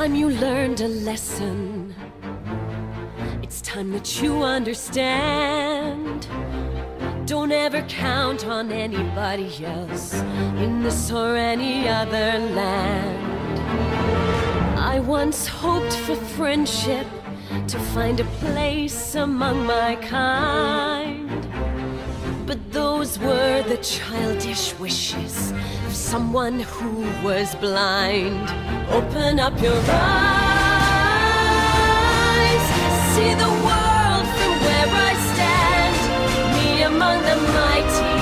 time you learned a lesson. It's time that you understand. Don't ever count on anybody else in this or any other land. I once hoped for friendship, to find a place among my kind. But those were the childish wishes of someone who was blind. Open up your eyes, see the world from where I stand. Me among the mighty,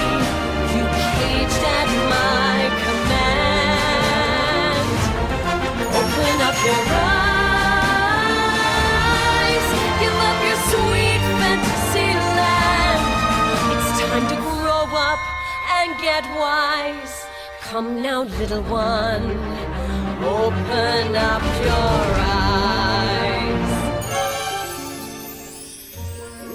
you caged at my command. Open up your eyes, give up your sweet fantasy land. It's time to grow up and get wise. Come now, little one, open up your eyes.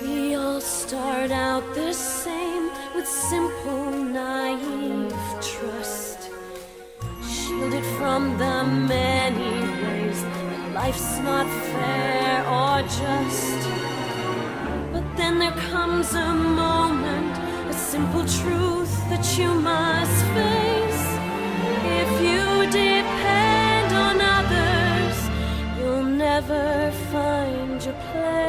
We all start out the same, with simple, naive trust, shielded from the many ways that life's not fair or just. But then there comes a moment, a simple truth that you must face. If you depend on others, you'll never find your place.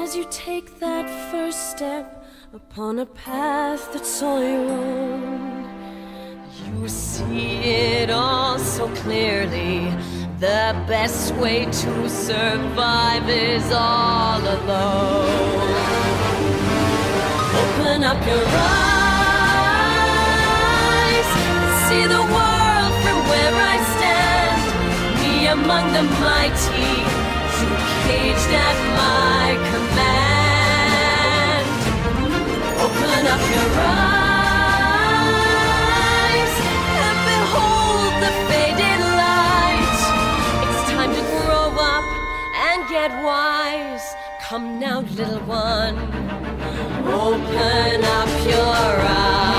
As you take that first step upon a path that's all your own, you see it all so clearly. The best way to survive is all alone. Open up your eyes and see the world from where I stand. Me among the mighty, you caged at my command. Open up your eyes and behold the faded light. It's time to grow up and get wise. Come now, little one, open up your eyes.